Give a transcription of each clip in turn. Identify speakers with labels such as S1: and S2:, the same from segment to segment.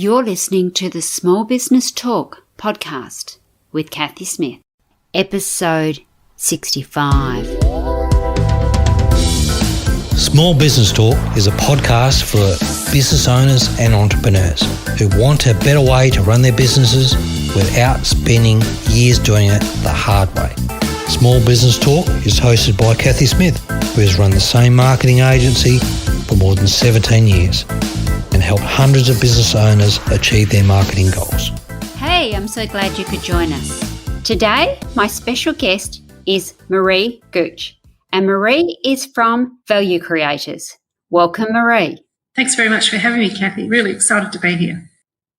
S1: You're listening to the Small Business Talk podcast with Cathy Smith, episode 65.
S2: Small Business Talk is a podcast for business owners and entrepreneurs who want a better way to run their businesses without spending years doing it the hard way. Small Business Talk is hosted by Cathy Smith, who has run the same marketing agency for more than 17 years and helped hundreds of business owners achieve their marketing goals.
S1: Hey, I'm so glad you could join us. Today, my special guest is Maree Gooch, and Maree is from Value Creators. Welcome, Maree.
S3: Thanks very much for having me, Cathy. Really excited to be here.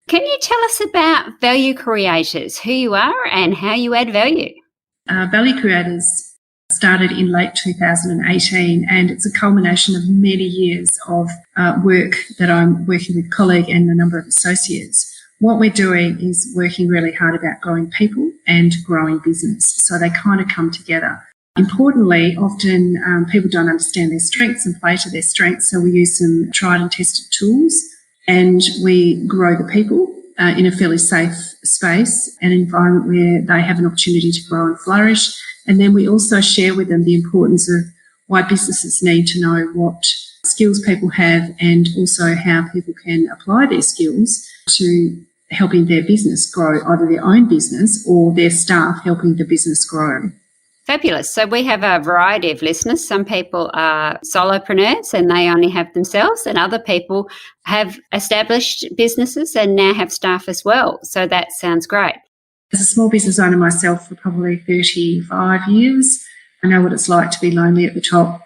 S1: Can you tell us about Value Creators, who you are and how you add value?
S3: Value Creators started in late 2018, and it's a culmination of many years of work that I'm working with a colleague and a number of associates. What we're doing is working really hard about growing people and growing business, so they kind of come together. Importantly, often people don't understand their strengths and play to their strengths, so we use some tried and tested tools, and we grow the people in a fairly safe space, an environment where they have an opportunity to grow and flourish. And then we also share with them the importance of why businesses need to know what skills people have and also how people can apply their skills to helping their business grow, either their own business or their staff helping the business grow.
S1: Fabulous. So we have a variety of listeners. Some people are solopreneurs and they only have themselves, and other people have established businesses and now have staff as well. So that sounds great.
S3: As a small business owner myself for probably 35 years, I know what it's like to be lonely at the top.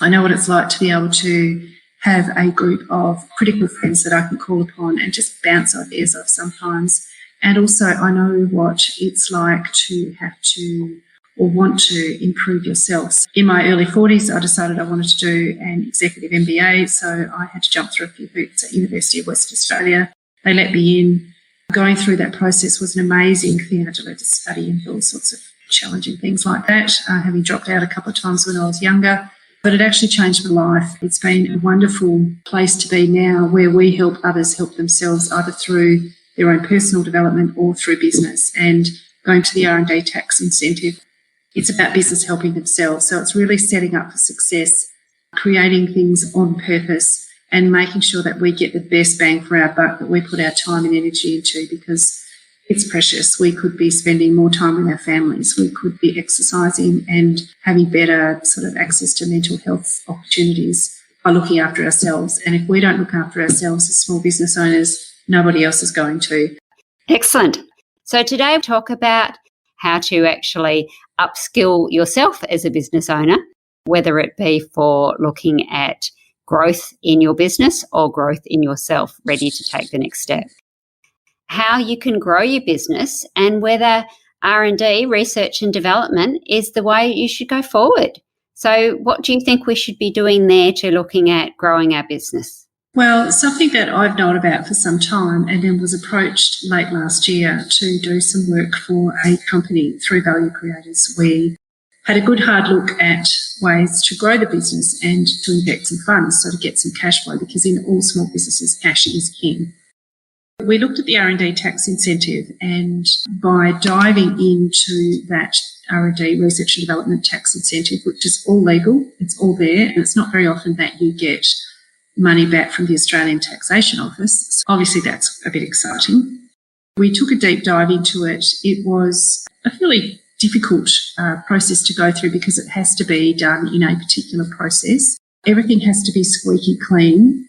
S3: I know what it's like to be able to have a group of critical friends that I can call upon and just bounce ideas off sometimes. And also I know what it's like to have to or want to improve yourself. In my early 40s, I decided I wanted to do an executive MBA, so I had to jump through a few hoops at University of Western Australia. They let me in. Going through that process was an amazing thing. I had to learn to study and all sorts of challenging things like that, having dropped out a couple of times when I was younger. But it actually changed my life. It's been a wonderful place to be now, where we help others help themselves, either through their own personal development or through business. And going to the R&D tax incentive, it's about business helping themselves. So it's really setting up for success, creating things on purpose, and making sure that we get the best bang for our buck that we put our time and energy into, because it's precious. We could be spending more time with our families. We could be exercising and having better sort of access to mental health opportunities by looking after ourselves. And if we don't look after ourselves as small business owners, nobody else is going to.
S1: Excellent. So today we'll talk about how to actually upskill yourself as a business owner, whether it be for looking at growth in your business or growth in yourself, ready to take the next step. How you can grow your business and whether R&D, research and development, is the way you should go forward. So what do you think we should be doing there to looking at growing our business?
S3: Well, something that I've known about for some time, and then was approached late last year to do some work for a company through Value Creators. We had a good hard look at ways to grow the business and to inject some funds, so to get some cash flow, because in all small businesses, cash is king. We looked at the R&D tax incentive, and by diving into that R&D, research and development tax incentive, which is all legal, it's all there, and it's not very often that you get money back from the Australian Taxation Office. So obviously that's a bit exciting. We took a deep dive into it. It was a fairly difficult process to go through, because it has to be done in a particular process. Everything has to be squeaky clean.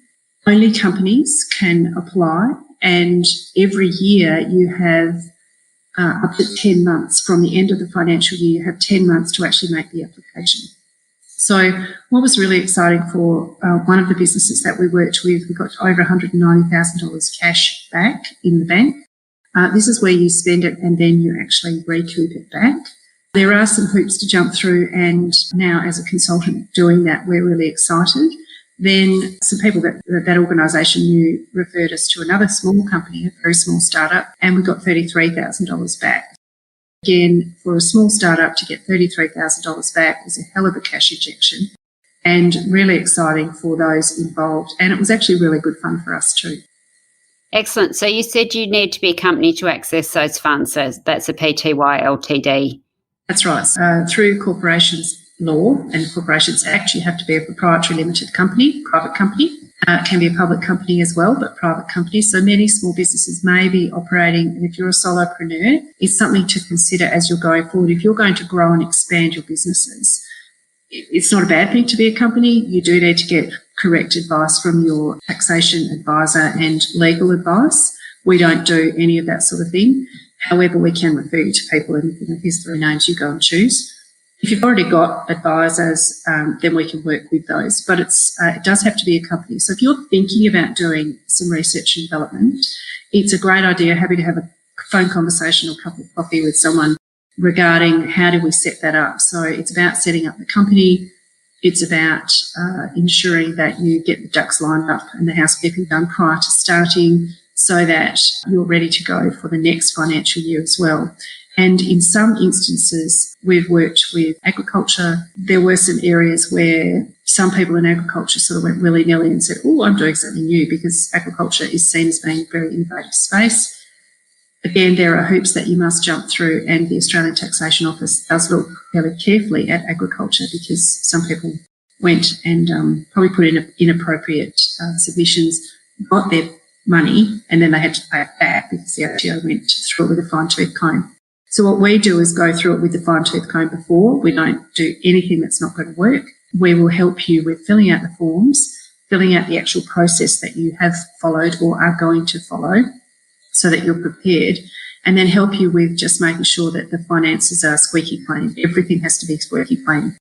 S3: Only companies can apply, and every year you have up to 10 months from the end of the financial year. You have 10 months to actually make the application. So what was really exciting for one of the businesses that we worked with, we got over $190,000 cash back in the bank. This is where you spend it and then you actually recoup it back. There are some hoops to jump through, and now as a consultant doing that, we're really excited. Then some people that organisation knew referred us to another small company, a very small startup, and we got $33,000 back. Again, for a small startup to get $33,000 back was a hell of a cash injection, and really exciting for those involved. And it was actually really good fun for us too.
S1: Excellent. So you said you need to be a company to access those funds. So that's a PTY Ltd.
S3: That's right. Through corporations law and Corporations Act, you have to be a proprietary limited company, private company. It can be a public company as well, but private company. So many small businesses may be operating, and if you're a solopreneur, it's something to consider as you're going forward. If you're going to grow and expand your businesses, it's not a bad thing to be a company. You do need to get correct advice from your taxation advisor and legal advice. We don't do any of that sort of thing. However, we can refer you to people, and here's 3 names, you go and choose. If you've already got advisors, then we can work with those. But it does have to be a company. So if you're thinking about doing some research and development, it's a great idea. Happy to have a phone conversation or cup of coffee with someone regarding how do we set that up. So it's about setting up the company. It's about ensuring that you get the ducks lined up and the housekeeping done prior to starting so that you're ready to go for the next financial year as well. And in some instances, we've worked with agriculture. There were some areas where some people in agriculture sort of went willy-nilly and said, oh, I'm doing something new, because agriculture is seen as being a very innovative space. Again, there are hoops that you must jump through, and the Australian Taxation Office does look fairly carefully at agriculture, because some people went and probably put in inappropriate submissions, got their money, and then they had to pay it back because the ATO went through it with a fine-tooth comb. So what we do is go through it with the fine-tooth comb before. We don't do anything that's not going to work. We will help you with filling out the forms, filling out the actual process that you have followed or are going to follow so that you're prepared, and then help you with just making sure that the finances are squeaky clean. Everything has to be squeaky clean.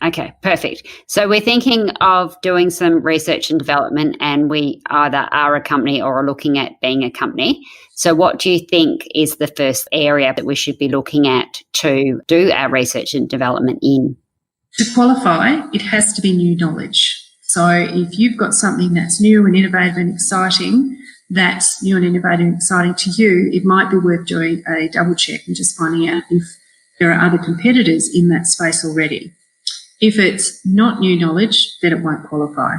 S1: Okay, perfect. So we're thinking of doing some research and development, and we either are a company or are looking at being a company. So what do you think is the first area that we should be looking at to do our research and development in?
S3: To qualify, it has to be new knowledge. So if you've got something that's new and innovative and exciting, that's new and innovative and exciting to you, it might be worth doing a double check and just finding out if there are other competitors in that space already. If it's not new knowledge, then it won't qualify.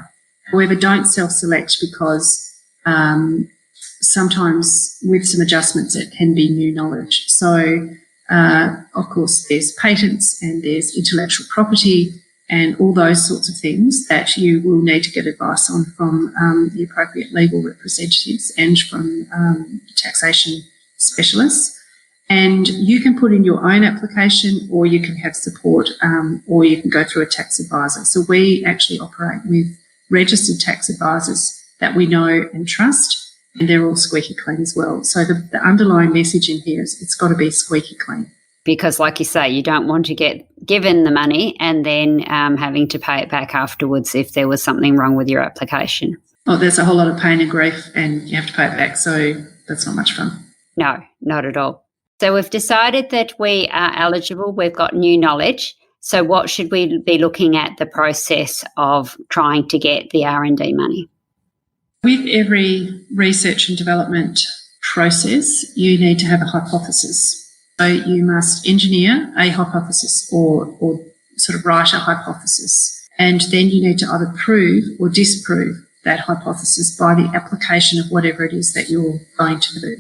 S3: However, don't self-select, because sometimes with some adjustments it can be new knowledge. So, of course, there's patents and there's intellectual property and all those sorts of things that you will need to get advice on from the appropriate legal representatives and from taxation specialists. And you can put in your own application, or you can have support, or you can go through a tax advisor. So we actually operate with registered tax advisors that we know and trust, and they're all squeaky clean as well. So the underlying message in here is it's got to be squeaky clean.
S1: Because like you say, you don't want to get given the money and then having to pay it back afterwards if there was something wrong with your application.
S3: Oh, there's a whole lot of pain and grief, and you have to pay it back. So that's not much fun.
S1: No, not at all. So we've decided that we are eligible. We've got new knowledge. So what should we be looking at the process of trying to get the R&D money?
S3: With every research and development process, you need to have a hypothesis. So you must engineer a hypothesis or sort of write a hypothesis. And then you need to either prove or disprove that hypothesis by the application of whatever it is that you're going to do.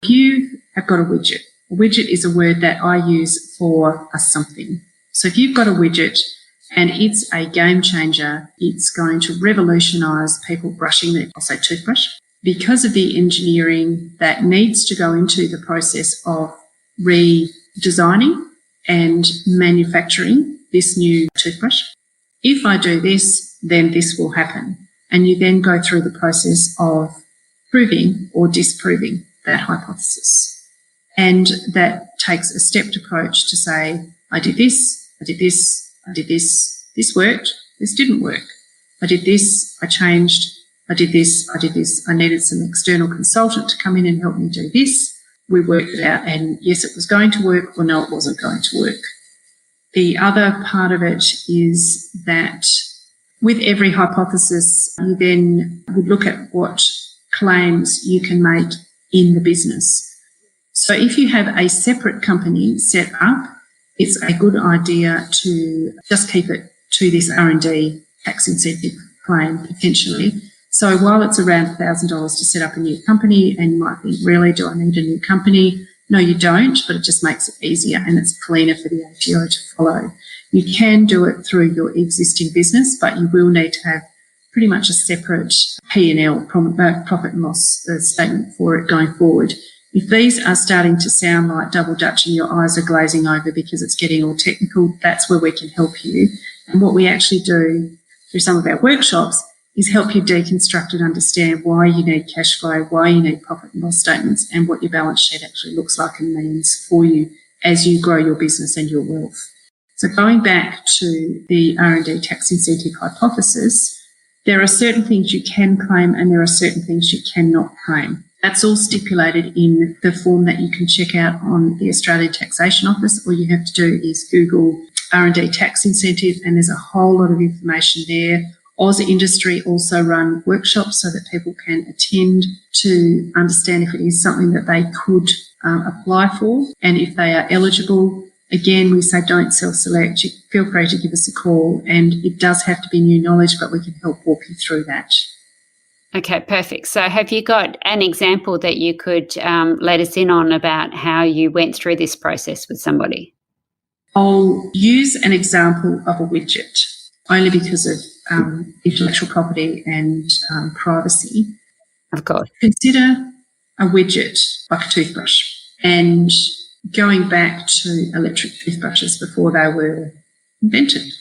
S3: If you have got a widget is a word that I use for a something. So if you've got a widget and it's a game changer, it's going to revolutionise people brushing their, I'll say toothbrush, because of the engineering that needs to go into the process of redesigning and manufacturing this new toothbrush. If I do this, then this will happen. And you then go through the process of proving or disproving that hypothesis. And that takes a stepped approach to say, I did this, I did this, I did this, this worked, this didn't work. I did this, I changed, I did this, I did this. I needed some external consultant to come in and help me do this. We worked it out, and yes, it was going to work, or no, it wasn't going to work. The other part of it is that with every hypothesis, you then would look at what claims you can make in the business. So if you have a separate company set up, it's a good idea to just keep it to this R&D tax incentive claim potentially, So while it's around $1,000 to set up a new company, and you might think, really, do I need a new company? No, you don't, but it just makes it easier and it's cleaner for the ATO to follow. You can do it through your existing business, but you will need to have pretty much a separate P&L, profit and loss statement for it going forward. If these are starting to sound like double Dutch and your eyes are glazing over because it's getting all technical, that's where we can help you. And what we actually do through some of our workshops is help you deconstruct and understand why you need cash flow, why you need profit and loss statements, and what your balance sheet actually looks like and means for you as you grow your business and your wealth. So going back to the R&D tax incentive hypothesis, there are certain things you can claim and there are certain things you cannot claim. That's all stipulated in the form that you can check out on the Australian Taxation Office. All you have to do is Google R&D tax incentive and there's a whole lot of information there. Oz Industry also run workshops so that people can attend to understand if it is something that they could apply for and if they are eligible. Again, we say don't self-select. You feel free to give us a call, and it does have to be new knowledge, but we can help walk you through that.
S1: Okay, perfect. So have you got an example that you could let us in on about how you went through this process with somebody?
S3: I'll use an example of a widget only because of intellectual property and privacy.
S1: Of course.
S3: Consider a widget like a toothbrush, and going back to electric toothbrushes before they were invented.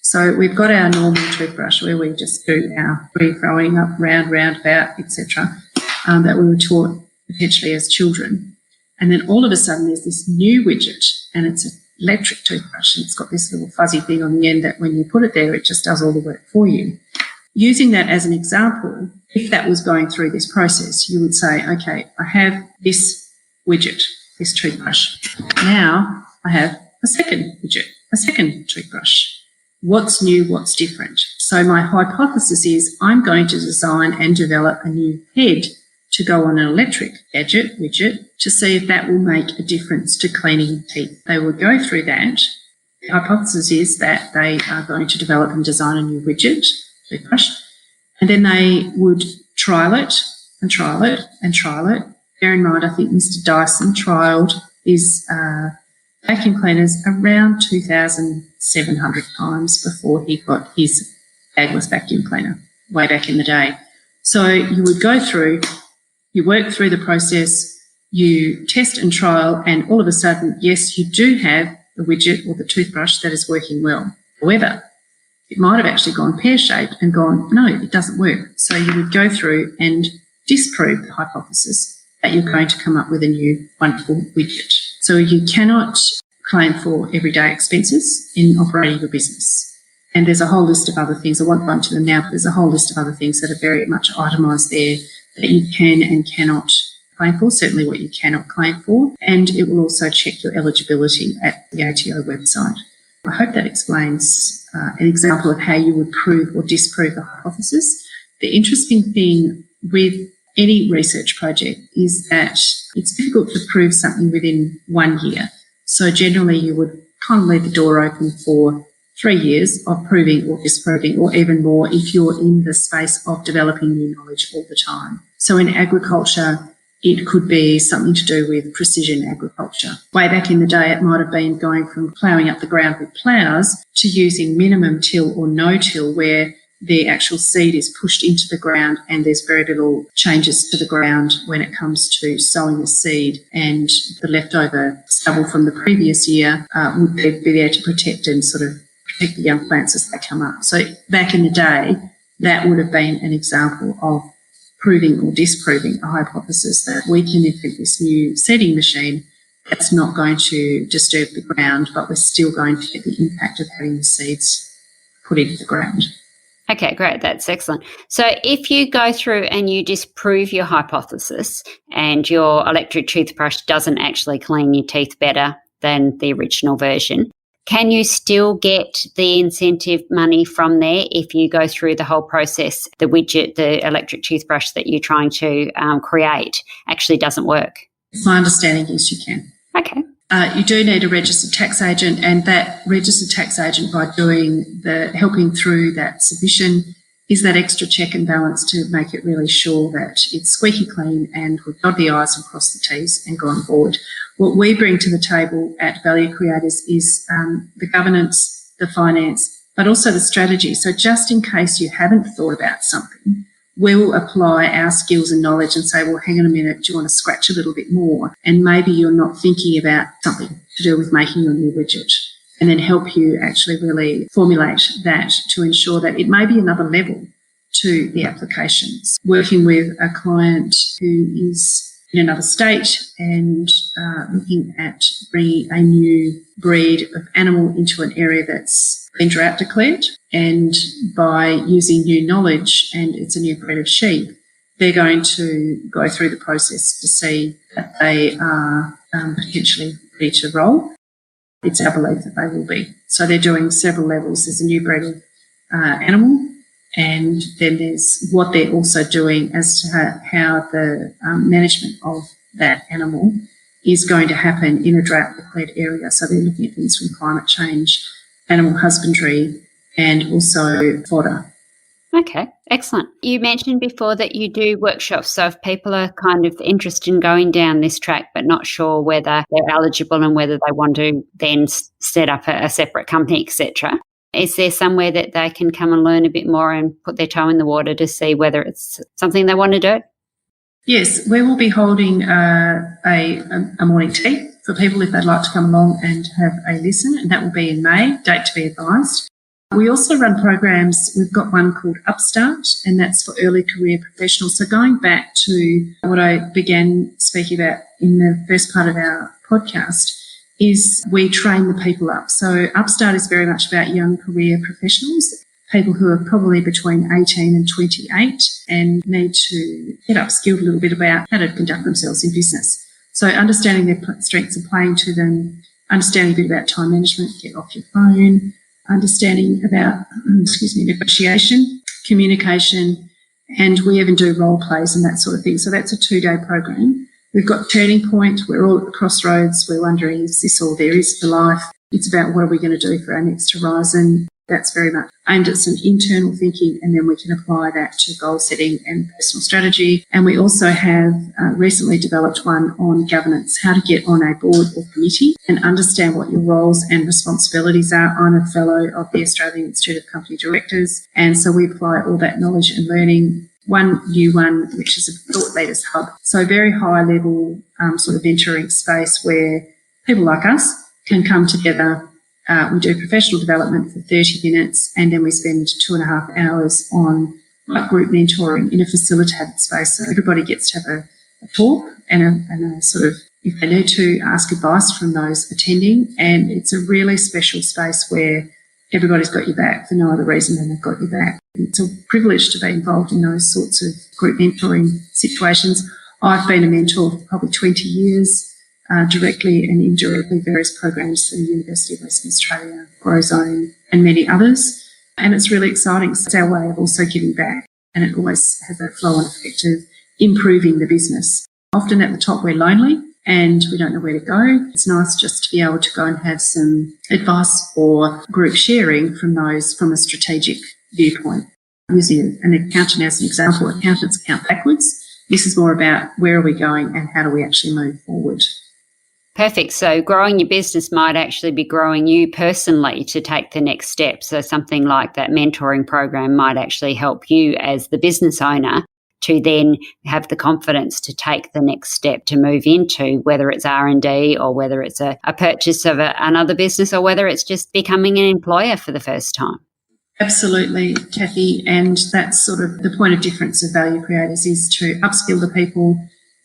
S3: So we've got our normal toothbrush where we just do our free-throwing up, round, about, etc., that we were taught potentially as children. And then all of a sudden there's this new widget, and it's an electric toothbrush, and it's got this little fuzzy thing on the end that when you put it there, it just does all the work for you. Using that as an example, if that was going through this process, you would say, okay, I have this widget, this toothbrush. Now I have a second widget, a second toothbrush. What's new? What's different? So my hypothesis is I'm going to design and develop a new head to go on an electric gadget, widget, to see if that will make a difference to cleaning teeth. They will go through that. The hypothesis is that they are going to develop and design a new widget, toothbrush, and then they would trial it and trial it and trial it. Bear in mind, I think Mr. Dyson trialled his vacuum cleaners around 2,700 times before he got his bagless vacuum cleaner way back in the day. So you would go through, you work through the process, you test and trial, and all of a sudden, yes, you do have the widget or the toothbrush that is working well. However, it might have actually gone pear-shaped and gone, no, it doesn't work. So you would go through and disprove the hypothesis that you're going to come up with a new wonderful widget. So you cannot claim for everyday expenses in operating your business. And there's a whole list of other things. I won't go into them now, but there's a whole list of other things that are very much itemised there that you can and cannot claim for, certainly what you cannot claim for. And it will also check your eligibility at the ATO website. I hope that explains an example of how you would prove or disprove the hypothesis. The interesting thing with any research project is that it's difficult to prove something within 1 year. So generally you would kind of leave the door open for 3 years of proving or disproving, or even more if you're in the space of developing new knowledge all the time. So in agriculture, it could be something to do with precision agriculture. Way back in the day, it might have been going from ploughing up the ground with ploughs to using minimum till or no till, where the actual seed is pushed into the ground and there's very little changes to the ground when it comes to sowing the seed, and the leftover stubble from the previous year would be there to protect and sort of protect the young plants as they come up. So back in the day, that would have been an example of proving or disproving a hypothesis that we can invent this new seeding machine that's not going to disturb the ground, but we're still going to get the impact of having the seeds put into the ground.
S1: Okay, great. That's excellent. So if you go through and you disprove your hypothesis and your electric toothbrush doesn't actually clean your teeth better than the original version, can you still get the incentive money from there if you go through the whole process, the widget, the electric toothbrush that you're trying to create actually doesn't work?
S3: My understanding is you can.
S1: Okay.
S3: You do need a registered tax agent, and that registered tax agent, by doing helping through that submission, is that extra check and balance to make it really sure that it's squeaky clean and we've dotted the I's and crossed the T's and gone forward. What we bring to the table at Value Creators is the governance, the finance, but also the strategy. So just in case you haven't thought about something, we'll apply our skills and knowledge and say, well, hang on a minute, do you want to scratch a little bit more? And maybe you're not thinking about something to do with making your new widget, and then help you actually really formulate that to ensure that it may be another level to the applications. Working with a client who is in another state and looking at bringing a new breed of animal into an area that's been drought declared, and by using new knowledge, and it's a new breed of sheep, they're going to go through the process to see that they are potentially ready to roll. It's our belief that they will be. So they're doing several levels. There's a new breed of animal, and then there's what they're also doing as to how the management of that animal is going to happen in a drought-declared area. So they're looking at things from climate change, animal husbandry, and also fodder.
S1: Okay, excellent. You mentioned before that you do workshops. So if people are kind of interested in going down this track but not sure whether they're eligible and whether they want to then set up a separate company, etc., is there somewhere that they can come and learn a bit more and put their toe in the water to see whether it's something they want to do?
S3: Yes, we will be holding a morning tea for people if they'd like to come along and have a listen, and that will be in May, date to be advised. We also run programs. We've got one called Upstart, and that's for early career professionals. So going back to what I began speaking about in the first part of our podcast, is we train the people up. So Upstart is very much about young career professionals, people who are probably between 18 and 28 and need to get upskilled a little bit about how to conduct themselves in business. So understanding their strengths and playing to them, understanding a bit about time management, get off your phone, understanding about, negotiation, communication, and we even do role plays and that sort of thing. So that's a 2-day program. We've got Turning Point. We're all at the crossroads. We're wondering, is this all there is for life? It's about what are we going to do for our next horizon. That's very much aimed at some internal thinking, and then we can apply that to goal setting and personal strategy. And we also have recently developed one on governance, how to get on a board or committee and understand what your roles and responsibilities are. I'm a fellow of the Australian Institute of Company Directors, and so we apply all that knowledge and learning. One new one, which is a Thought Leaders Hub. So very high level sort of mentoring space where people like us can come together. We do professional development for 30 minutes, and then we spend 2.5 hours on group mentoring in a facilitated space. So everybody gets to have a talk and a sort of, if they need to, ask advice from those attending. And it's a really special space where everybody's got your back for no other reason than they've got your back. It's a privilege to be involved in those sorts of group mentoring situations. I've been a mentor for probably 20 years, directly and indirectly, various programs through the University of Western Australia, GrowZone, and many others. And it's really exciting. It's our way of also giving back, and it always has that flow and effect of improving the business. Often at the top we're lonely and we don't know where to go. It's nice just to be able to go and have some advice or group sharing from those from a strategic viewpoint. Using an accountant as an example, accountants count backwards. This is more about where are we going and how do we actually move forward.
S1: Perfect. So growing your business might actually be growing you personally to take the next step. So something like that mentoring program might actually help you as the business owner to then have the confidence to take the next step to move into, whether it's R&D or whether it's a purchase of another business or whether it's just becoming an employer for the first time.
S3: Absolutely, Cathy. And that's sort of the point of difference of Value Creators, is to upskill the people.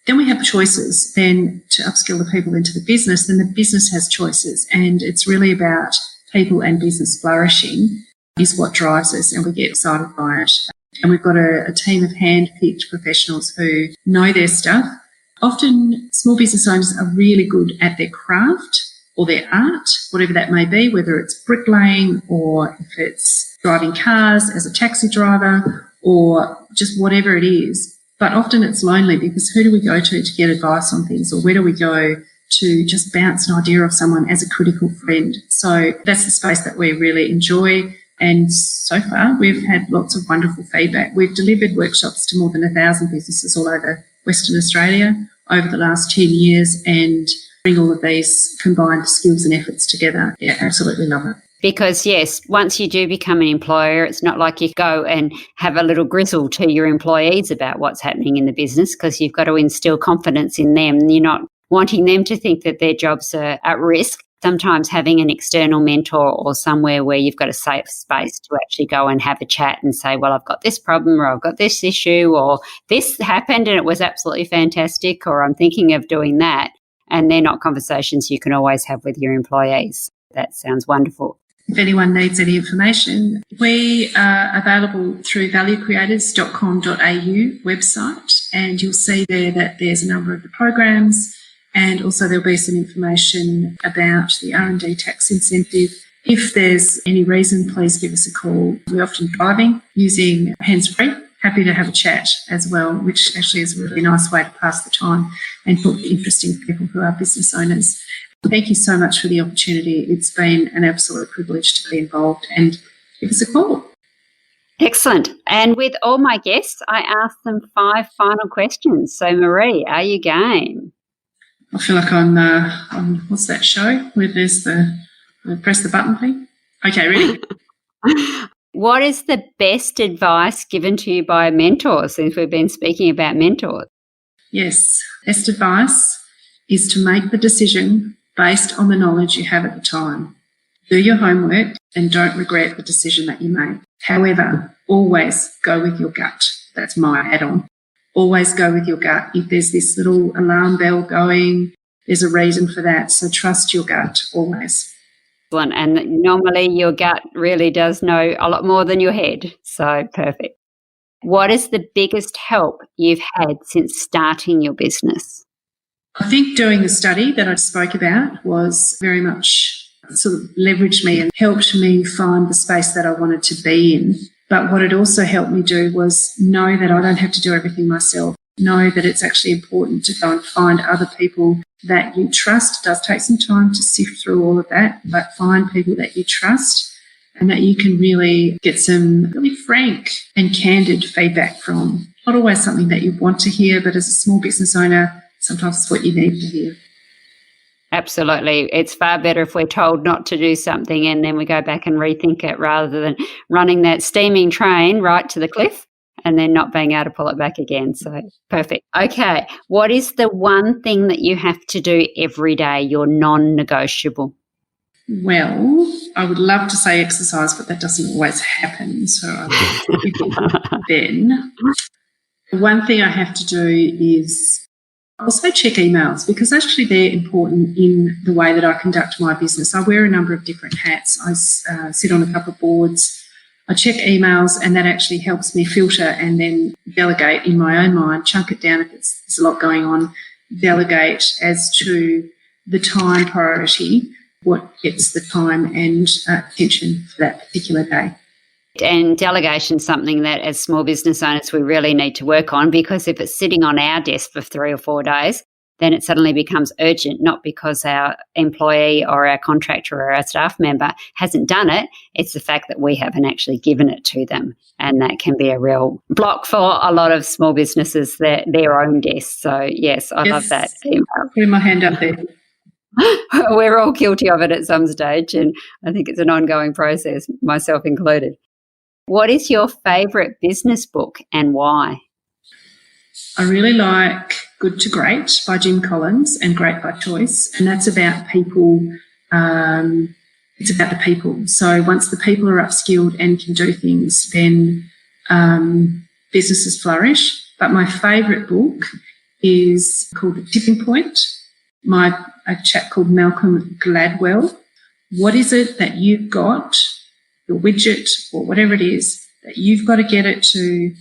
S3: Then we have choices. Then to upskill the people into the business, then the business has choices. And it's really about people and business flourishing is what drives us, and we get excited by it. And we've got a team of hand-picked professionals who know their stuff. Often small business owners are really good at their craft or their art, whatever that may be, whether it's bricklaying or if it's driving cars as a taxi driver or just whatever it is. But often it's lonely because who do we go to get advice on things, or where do we go to just bounce an idea off someone as a critical friend? So that's the space that we really enjoy. And so far, we've had lots of wonderful feedback. We've delivered workshops to more than 1,000 businesses all over Western Australia over the last 10 years and bring all of these combined skills and efforts together. Yeah, absolutely love it.
S1: Because, yes, once you do become an employer, it's not like you go and have a little grizzle to your employees about what's happening in the business, because you've got to instill confidence in them. You're not wanting them to think that their jobs are at risk. Sometimes having an external mentor or somewhere where you've got a safe space to actually go and have a chat and say, well, I've got this problem, or I've got this issue, or this happened and it was absolutely fantastic, or I'm thinking of doing that. And they're not conversations you can always have with your employees. That sounds wonderful.
S3: If anyone needs any information, we are available through valuecreators.com.au website, and you'll see there that there's a number of the programs, and also there'll be some information about the R&D tax incentive. If there's any reason, please give us a call. We're often driving using hands-free. Happy to have a chat as well, which actually is a really nice way to pass the time and talk to interesting people who are business owners. Thank you so much for the opportunity. It's been an absolute privilege to be involved, and give us a call.
S1: Excellent. And with all my guests, I ask them 5 final questions. So, Maree, are you game?
S3: I feel like I'm on, what's that show where there's press the button thing? Okay, ready?
S1: What is the best advice given to you by a mentor, since we've been speaking about mentors?
S3: Yes, best advice is to make the decision based on the knowledge you have at the time. Do your homework and don't regret the decision that you made. However, always go with your gut. That's my add-on. Always go with your gut. If there's this little alarm bell going, there's a reason for that. So trust your gut always.
S1: And normally your gut really does know a lot more than your head. So perfect. What is the biggest help you've had since starting your business?
S3: I think doing the study that I spoke about was very much sort of leveraged me and helped me find the space that I wanted to be in. But what it also helped me do was know that I don't have to do everything myself. Know that it's actually important to go and find other people that you trust. It does take some time to sift through all of that, but find people that you trust and that you can really get some really frank and candid feedback from. Not always something that you want to hear, but as a small business owner, sometimes it's what you need to hear.
S1: Absolutely. It's far better if we're told not to do something and then we go back and rethink it, rather than running that steaming train right to the cliff and then not being able to pull it back again. So perfect. Okay. What is the one thing that you have to do every day, your non-negotiable?
S3: Well, I would love to say exercise, but that doesn't always happen. So then one thing I have to do is also check emails, because actually they're important in the way that I conduct my business. I wear a number of different hats. I sit on a couple of boards. I check emails, and that actually helps me filter and then delegate in my own mind, chunk it down if there's a lot going on, delegate as to the time priority, what gets the time and attention for that particular day.
S1: And delegation is something that as small business owners we really need to work on, because if it's sitting on our desk for 3 or 4 days, then it suddenly becomes urgent, not because our employee or our contractor or our staff member hasn't done it. It's the fact that we haven't actually given it to them. And that can be a real block for a lot of small businesses, their own desks. So, yes, I love that.
S3: Putting my hand up there.
S1: We're all guilty of it at some stage, and I think it's an ongoing process, myself included. What is your favourite business book and why?
S3: I really like Good to Great by Jim Collins and Great by Choice, and that's about people. It's about the people. So once the people are upskilled and can do things, then businesses flourish. But my favourite book is called The Tipping Point. A chap called Malcolm Gladwell. What is it that you've got, your widget or whatever it is, that you've got to get it to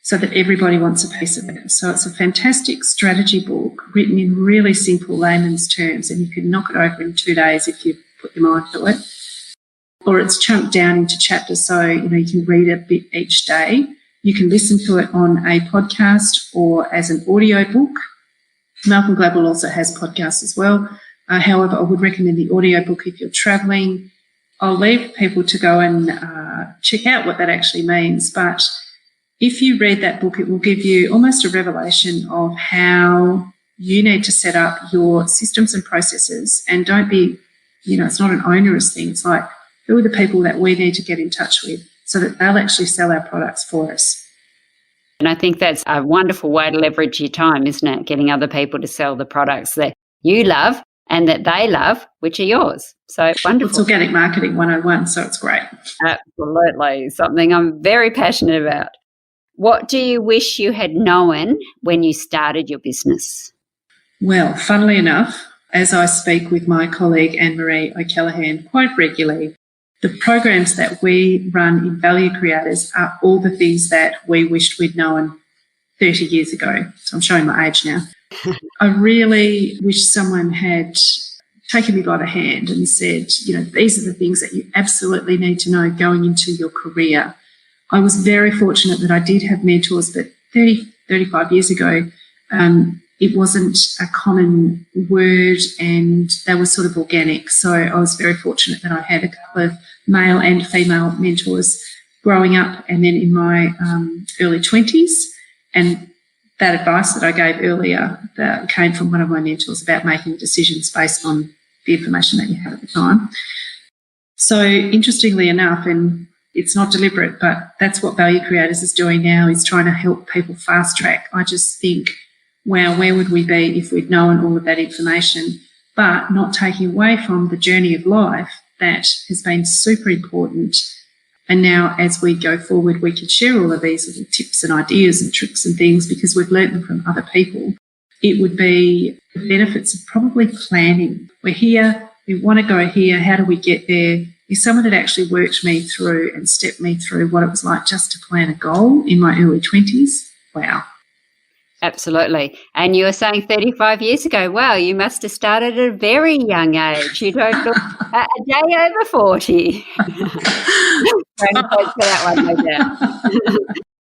S3: so that everybody wants a piece of it? So it's a fantastic strategy book written in really simple layman's terms, and you can knock it over in 2 days if you put your mind to it. Or it's chunked down into chapters, so you can read a bit each day. You can listen to it on a podcast or as an audio book. Malcolm Gladwell also has podcasts as well. However, I would recommend the audio book if you're travelling. I'll leave people to go and check out what that actually means. But if you read that book, it will give you almost a revelation of how you need to set up your systems and processes, and don't be, it's not an onerous thing. It's like, who are the people that we need to get in touch with so that they'll actually sell our products for us?
S1: And I think that's a wonderful way to leverage your time, isn't it? Getting other people to sell the products that you love and that they love, which are yours. So wonderful.
S3: It's organic marketing 101, so it's great.
S1: Absolutely. Something I'm very passionate about. What do you wish you had known when you started your business?
S3: Well, funnily enough, as I speak with my colleague Anne-Marie O'Callaghan quite regularly, the programs that we run in Value Creators are all the things that we wished we'd known 30 years ago. So I'm showing my age now. I really wish someone had taken me by the hand and said, these are the things that you absolutely need to know going into your career. I was very fortunate that I did have mentors, but 35 years ago, it wasn't a common word and they were sort of organic. So I was very fortunate that I had a couple of male and female mentors growing up and then in my early 20s. And that advice that I gave earlier that came from one of my mentors about making decisions based on the information that you had at the time. So interestingly enough, and it's not deliberate, but that's what Value Creators is doing now, is trying to help people fast track. I just think, wow, where would we be if we'd known all of that information, but not taking away from the journey of life that has been super important. And now as we go forward, we can share all of these little tips and ideas and tricks and things because we've learned them from other people. It would be the benefits of probably planning. We're here, we want to go here, how do we get there? If someone had actually worked me through and stepped me through what it was like just to plan a goal in my early 20s, wow.
S1: Absolutely. And you were saying 35 years ago, wow, you must have started at a very young age. You don't look a day over 40.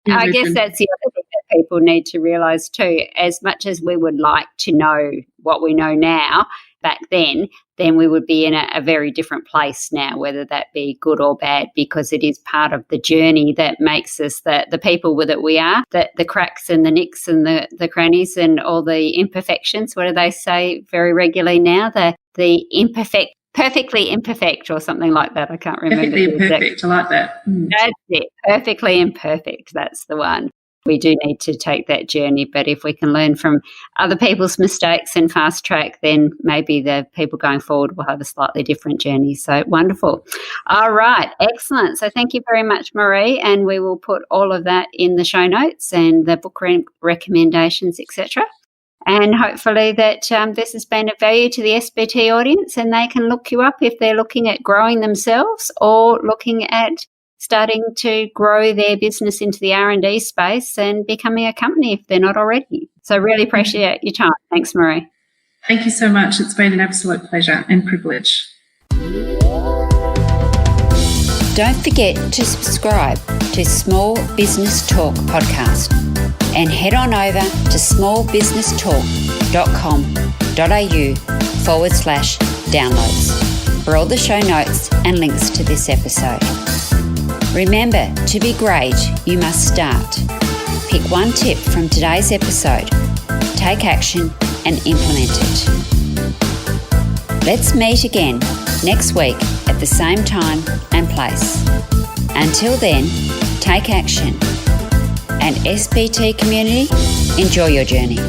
S1: I guess that's the other thing that people need to realise too. As much as we would like to know what we know now, back then we would be in a very different place now, whether that be good or bad, because it is part of the journey that makes us the people that we are, the cracks and the nicks and the crannies and all the imperfections. What do they say very regularly now? The perfectly imperfect or something like that. I can't remember.
S3: Perfectly imperfect. I like that.
S1: That's it. Perfectly imperfect. That's the one. We do need to take that journey, but if we can learn from other people's mistakes and fast track, then maybe the people going forward will have a slightly different journey. So wonderful. All right, excellent. So thank you very much, Maree, and we will put all of that in the show notes and the book recommendations, etc. And hopefully that this has been of value to the SBT audience and they can look you up if they're looking at growing themselves or looking at starting to grow their business into the R&D space and becoming a company if they're not already. So really appreciate your time. Thanks, Maree.
S3: Thank you so much. It's been an absolute pleasure and privilege.
S1: Don't forget to subscribe to Small Business Talk podcast and head on over to smallbusinesstalk.com.au/downloads for all the show notes and links to this episode. Remember, to be great, you must start. Pick one tip from today's episode, take action and implement it. Let's meet again next week at the same time and place. Until then, take action. And SBT community, enjoy your journey.